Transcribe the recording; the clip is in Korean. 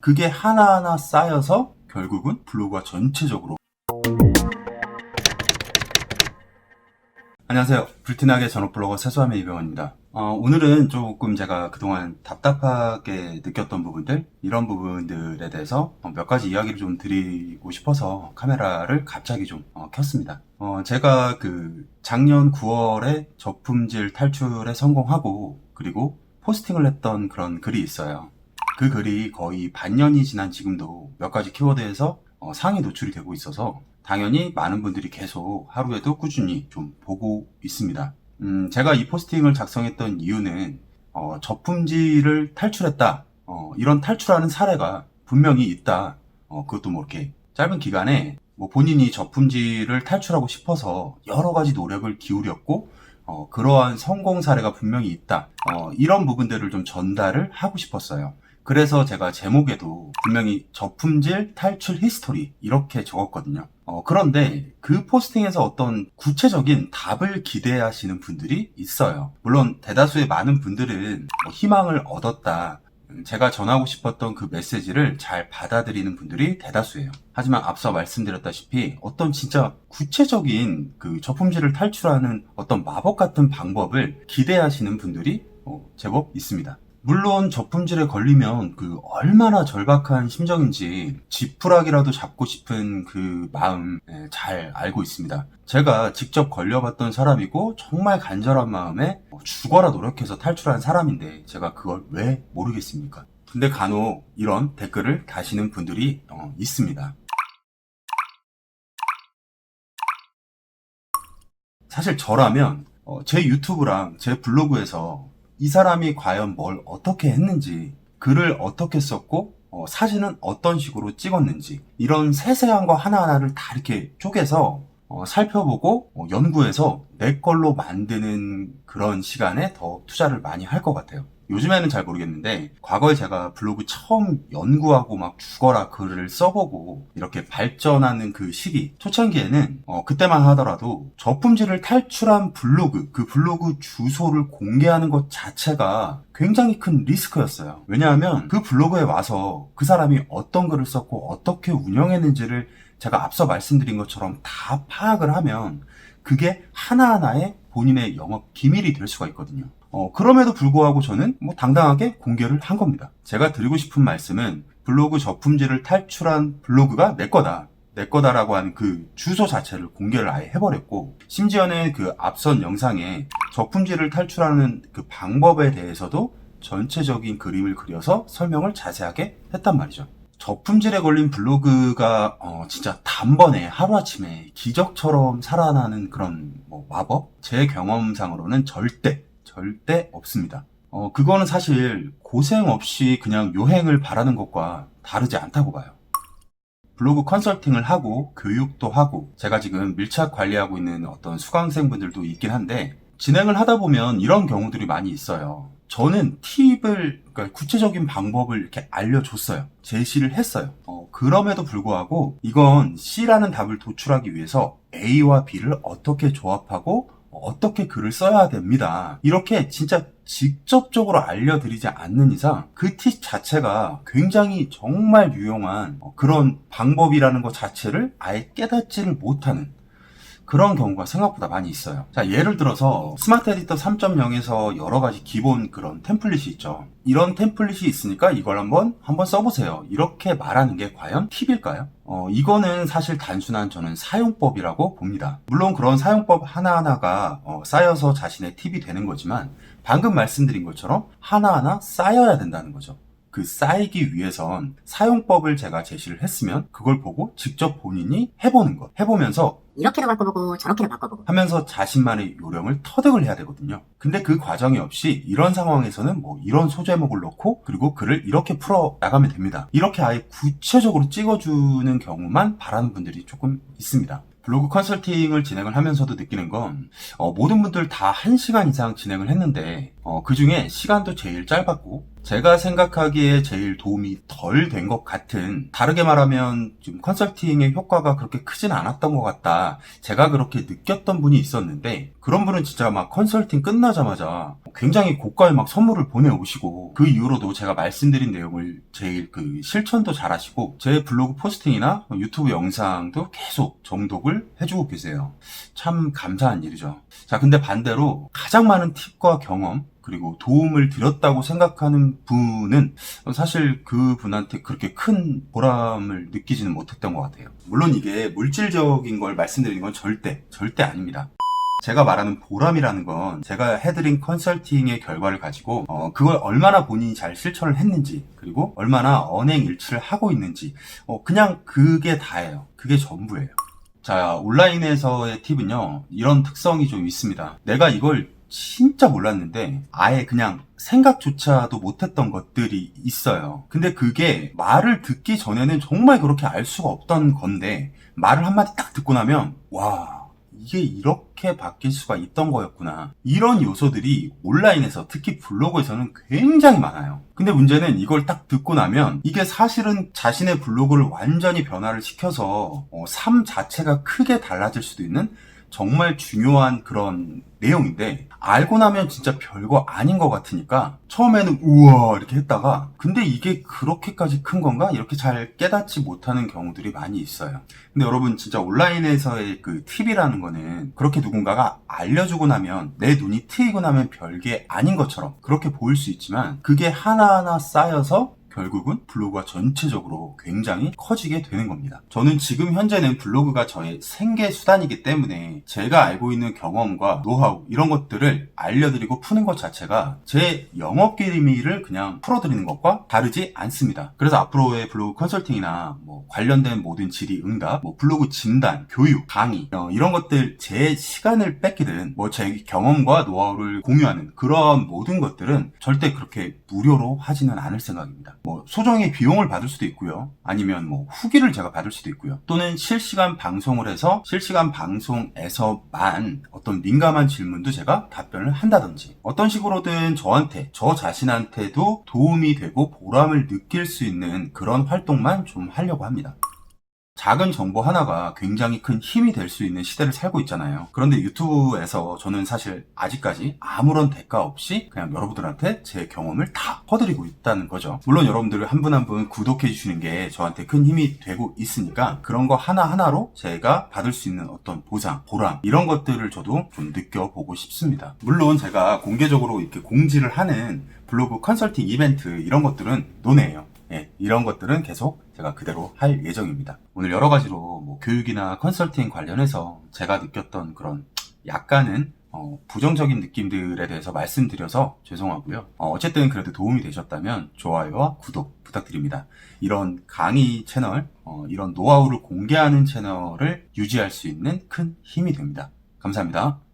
그게 하나하나 쌓여서 결국은 블로그가 전체적으로. 안녕하세요. 불티나게 전업 블로거 세수함의 이병헌입니다. 오늘은 조금 제가 그동안 답답하게 느꼈던 부분들, 이런 부분들에 대해서 몇 가지 이야기를 좀 드리고 싶어서 카메라를 갑자기 좀 켰습니다. 제가 작년 9월에 저품질 탈출에 성공하고, 그리고 포스팅을 했던 그런 글이 있어요. 그 글이 거의 반년이 지난 지금도 몇 가지 키워드에서 상위 노출이 되고 있어서 당연히 많은 분들이 계속 하루에도 꾸준히 좀 보고 있습니다. 제가 이 포스팅을 작성했던 이유는 저품질을 탈출했다, 이런 탈출하는 사례가 분명히 있다. 그것도 뭐 이렇게 짧은 기간에 뭐 본인이 저품질을 탈출하고 싶어서 여러 가지 노력을 기울였고, 그러한 성공 사례가 분명히 있다. 이런 부분들을 좀 전달을 하고 싶었어요. 그래서 제가 제목에도 분명히 저품질 탈출 히스토리 이렇게 적었거든요. 그런데 그 포스팅에서 어떤 구체적인 답을 기대하시는 분들이 있어요. 물론 대다수의 많은 분들은 희망을 얻었다, 제가 전하고 싶었던 그 메시지를 잘 받아들이는 분들이 대다수예요. 하지만 앞서 말씀드렸다시피 어떤 진짜 구체적인 그 저품질을 탈출하는 어떤 마법 같은 방법을 기대하시는 분들이 제법 있습니다. 물론 저품질에 걸리면 얼마나 절박한 심정인지 지푸라기라도 잡고 싶은 그 마음 잘 알고 있습니다. 제가 직접 걸려봤던 사람이고 정말 간절한 마음에 죽어라 노력해서 탈출한 사람인데 제가 그걸 왜 모르겠습니까? 근데 간혹 이런 댓글을 다시는 분들이 있습니다. 사실 저라면 제 유튜브랑 제 블로그에서 이 사람이 과연 뭘 어떻게 했는지, 글을 어떻게 썼고, 사진은 어떤 식으로 찍었는지, 이런 세세한 거 하나하나를 다 이렇게 쪼개서 살펴보고 연구해서 내 걸로 만드는 그런 시간에 더 투자를 많이 할 것 같아요. 요즘에는 잘 모르겠는데 과거에 제가 블로그 처음 연구하고 막 죽어라 글을 써보고 이렇게 발전하는 그 시기, 초창기에는 그때만 하더라도 저품질을 탈출한 블로그, 그 블로그 주소를 공개하는 것 자체가 굉장히 큰 리스크였어요. 왜냐하면 그 블로그에 와서 그 사람이 어떤 글을 썼고 어떻게 운영했는지를 제가 앞서 말씀드린 것처럼 다 파악을 하면 그게 하나하나의 본인의 영업 기밀이 될 수가 있거든요. 그럼에도 불구하고 저는 당당하게 공개를 한 겁니다. 제가 드리고 싶은 말씀은 블로그 저품질을 탈출한 블로그가 내 거다. 내 거다라고 하는 그 주소 자체를 공개를 아예 해버렸고, 심지어는 그 앞선 영상에 저품질을 탈출하는 그 방법에 대해서도 전체적인 그림을 그려서 설명을 자세하게 했단 말이죠. 저품질에 걸린 블로그가 진짜 단번에 하루아침에 기적처럼 살아나는 그런 마법? 제 경험상으로는 절대 없습니다. 그거는 사실 고생 없이 그냥 요행을 바라는 것과 다르지 않다고 봐요. 블로그 컨설팅을 하고 교육도 하고 제가 지금 밀착 관리하고 있는 어떤 수강생분들도 있긴 한데, 진행을 하다 보면 이런 경우들이 많이 있어요. 저는 팁을, 그러니까 구체적인 방법을 이렇게 알려줬어요. 제시를 했어요. 그럼에도 불구하고 이건 C라는 답을 도출하기 위해서 A와 B를 어떻게 조합하고 어떻게 글을 써야 됩니다, 이렇게 진짜 직접적으로 알려드리지 않는 이상 그 팁 자체가 굉장히 정말 유용한 그런 방법이라는 것 자체를 아예 깨닫지를 못하는 그런 경우가 생각보다 많이 있어요. 자, 예를 들어서 스마트 에디터 3.0에서 여러 가지 기본 그런 템플릿이 있죠. 이런 템플릿이 있으니까 이걸 한번 써보세요, 이렇게 말하는 게 과연 팁일까요? 이거는 사실 단순한 저는 사용법이라고 봅니다. 물론 그런 사용법 하나하나가 쌓여서 자신의 팁이 되는 거지만 방금 말씀드린 것처럼 하나하나 쌓여야 된다는 거죠. 그 쌓이기 위해선 사용법을 제가 제시를 했으면 그걸 보고 직접 본인이 해보는 것, 해보면서 이렇게도 바꿔보고 저렇게도 바꿔보고 하면서 자신만의 요령을 터득을 해야 되거든요. 근데 그 과정이 없이 이런 상황에서는 이런 소제목을 넣고 그리고 글을 이렇게 풀어 나가면 됩니다, 이렇게 아예 구체적으로 찍어주는 경우만 바라는 분들이 조금 있습니다. 블로그 컨설팅을 진행을 하면서도 느끼는 건 모든 분들 다 1시간 이상 진행을 했는데 그 중에 시간도 제일 짧았고 제가 생각하기에 제일 도움이 덜 된 것 같은, 다르게 말하면 좀 컨설팅의 효과가 그렇게 크진 않았던 것 같다, 제가 그렇게 느꼈던 분이 있었는데, 그런 분은 진짜 막 컨설팅 끝나자마자 굉장히 고가의 막 선물을 보내오시고, 그 이후로도 제가 말씀드린 내용을 제일 실천도 잘 하시고 제 블로그 포스팅이나 유튜브 영상도 계속 정독을 해주고 계세요. 참 감사한 일이죠. 자, 근데 반대로 가장 많은 팁과 경험 그리고 도움을 드렸다고 생각하는 분은 사실 그분한테 그렇게 큰 보람을 느끼지는 못했던 것 같아요. 물론 이게 물질적인 걸 말씀드리는 건 절대 아닙니다. 제가 말하는 보람이라는 건 제가 해드린 컨설팅의 결과를 가지고 그걸 얼마나 본인이 잘 실천을 했는지, 그리고 얼마나 언행일치를 하고 있는지, 그냥 그게 다예요. 그게 전부예요. 자, 온라인에서의 팁은요, 이런 특성이 좀 있습니다. 내가 이걸 진짜 몰랐는데 아예 그냥 생각조차도 못했던 것들이 있어요. 근데 그게 말을 듣기 전에는 정말 그렇게 알 수가 없던 건데, 말을 한마디 딱 듣고 나면 와, 이게 이렇게 바뀔 수가 있던 거였구나. 이런 요소들이 온라인에서, 특히 블로그에서는 굉장히 많아요. 근데 문제는 이걸 딱 듣고 나면 이게 사실은 자신의 블로그를 완전히 변화를 시켜서 삶 자체가 크게 달라질 수도 있는 정말 중요한 그런 내용인데, 알고 나면 진짜 별거 아닌 것 같으니까 처음에는 우와 이렇게 했다가, 근데 이게 그렇게까지 큰 건가? 이렇게 잘 깨닫지 못하는 경우들이 많이 있어요. 근데 여러분, 진짜 온라인에서의 그 팁이라는 거는 그렇게 누군가가 알려주고 나면, 내 눈이 트이고 나면 별게 아닌 것처럼 그렇게 보일 수 있지만, 그게 하나하나 쌓여서 결국은 블로그가 전체적으로 굉장히 커지게 되는 겁니다. 저는 지금 현재는 블로그가 저의 생계 수단이기 때문에 제가 알고 있는 경험과 노하우, 이런 것들을 알려드리고 푸는 것 자체가 제 영업 기밀을 그냥 풀어드리는 것과 다르지 않습니다. 그래서 앞으로의 블로그 컨설팅이나 관련된 모든 질의 응답, 블로그 진단, 교육, 강의, 이런 것들, 제 시간을 뺏기든 제 경험과 노하우를 공유하는 그런 모든 것들은 절대 그렇게 무료로 하지는 않을 생각입니다. 소정의 비용을 받을 수도 있고요. 아니면 후기를 제가 받을 수도 있고요. 또는 실시간 방송을 해서 실시간 방송에서만 어떤 민감한 질문도 제가 답변을 한다든지, 어떤 식으로든 저한테, 저 자신한테도 도움이 되고 보람을 느낄 수 있는 그런 활동만 좀 하려고 합니다. 작은 정보 하나가 굉장히 큰 힘이 될 수 있는 시대를 살고 있잖아요. 그런데 유튜브에서 저는 사실 아직까지 아무런 대가 없이 그냥 여러분들한테 제 경험을 다 퍼드리고 있다는 거죠. 물론 여러분들 한 분 한 분 구독해 주시는 게 저한테 큰 힘이 되고 있으니까, 그런 거 하나하나로 제가 받을 수 있는 어떤 보상, 보람, 이런 것들을 저도 좀 느껴보고 싶습니다. 물론 제가 공개적으로 이렇게 공지를 하는 블로그 컨설팅 이벤트, 이런 것들은 논외예요. 이런 것들은 계속 제가 그대로 할 예정입니다. 오늘 여러 가지로 교육이나 컨설팅 관련해서 제가 느꼈던 그런 약간은 부정적인 느낌들에 대해서 말씀드려서 죄송하고요. 어쨌든 그래도 도움이 되셨다면 좋아요와 구독 부탁드립니다. 이런 강의 채널, 이런 노하우를 공개하는 채널을 유지할 수 있는 큰 힘이 됩니다. 감사합니다.